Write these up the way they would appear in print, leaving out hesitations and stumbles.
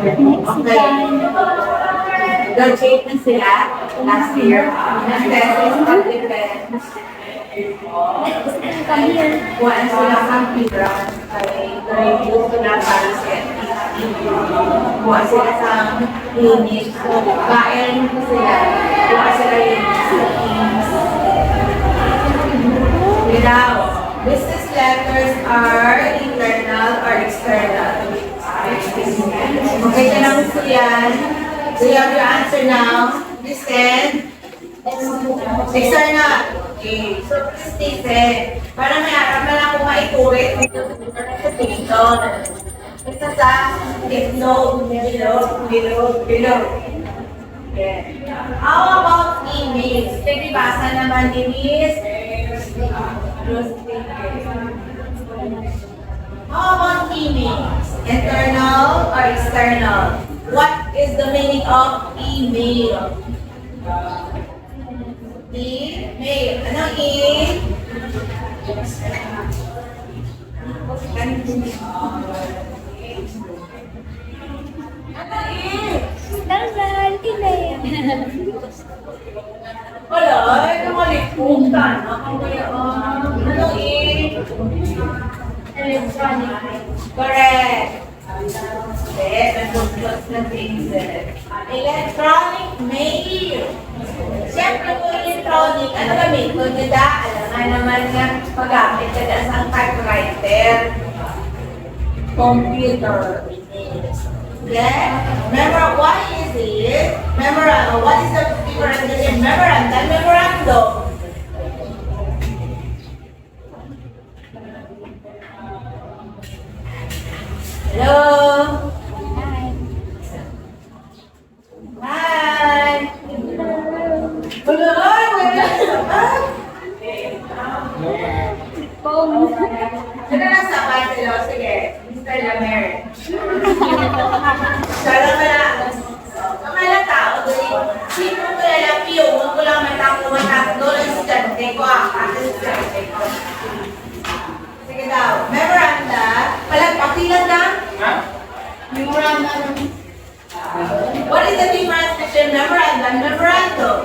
Okay. Graduate na sila last year. And then, self-defense. Kuhaan sila computer. Ay gusto na para sa kuhaan sila sa unit. Kain sila. Kuhaan sila yung teams. Now, business letters are internal or external. Okay, tanong ko yan. So you have your answer now. Listen. External. Okay. So please listen. Para may harap na lang kung maiturit dito sa presentation. Isa sa below. Okay. How about emails? Sige, basa naman ni Miss. How about emails? Internal or external? What is the meaning of email? Email. Ano e? Ano e? Daral, email. Wala, ay nakalimutan. Ano e? Electronic. Correct. Electronic mail. Siyempre po electronic, ano gamit ko nila? Alam nga naman nga pag-gamit ka na sa typewriter. Computer. Okay? Remember, what is it? Memorandum. What is the difference between memorandum and memorandum? Hello? Hi! Hello? Wala sabat? Phone. Sino na sabat sila? Sige, Mr. Lamer. Sana pala. Kamala tao doon. Sino ko lang piyo? Huwag ko lang matako. Doon ang estudyante ko. Ang estudyante ko. Sige daw. Memoranda. Palagpakilan na. Memoranda. What is the difference between memoranda and memorandum?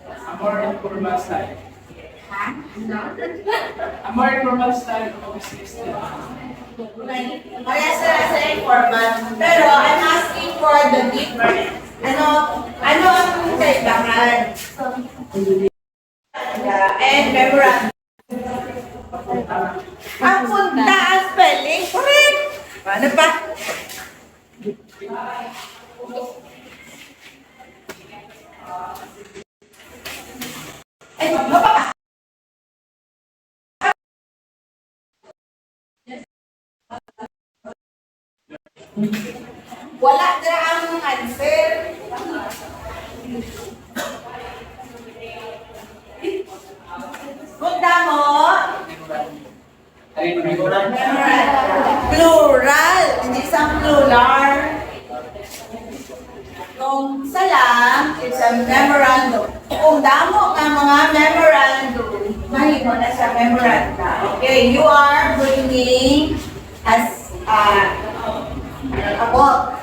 A more informal style. Ha? No? A more informal style of system. Kaya sa informal. Pero I'm asking for the difference. Ano ang kaibahan? And memorandum. Ang punta ang spelling. Correct. Ano pa? Ay, ano pa? Wala na ang answer. Punta mo. Plural, hindi isang plural. Kung isa lang, it's a memorandum. Kung damo ka mga memorandum, mahimo na sa memoranda. Okay, you are bringing as a book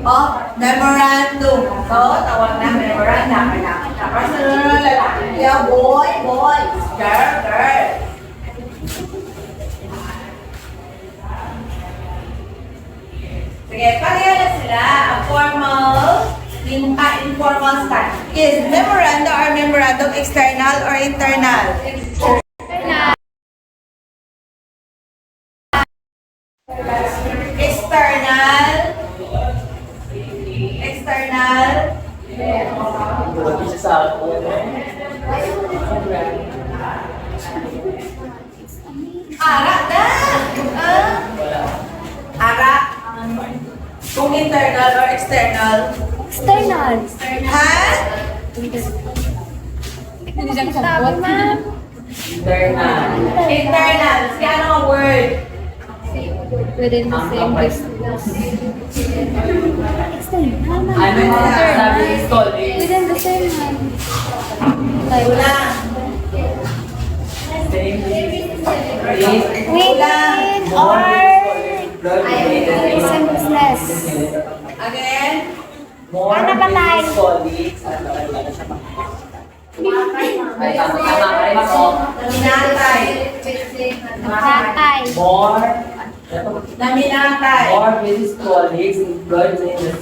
of memorandum. So, tawag na memoranda. Tapos na lalaki. Yeah, boy, girl. Sige, pareha na sila. A formal, informal style. Is memoranda or memorandum external or internal? External. Ara na! Ara. Kung internal or external? External. Ha? Tawag, ma'am. Internal. Sige, ano ang word? Within the same distance. External, ma'am. Ano yung sabi ni Stolly? Within the same, ma'am. Like, Kulang. within or Same distance. Business. Again. More Ano ba tayo? business colleagues. Ano ba siya pa? Ay, tama po. Naminatay. Tatay. More Naminatay. more business colleagues employed in the same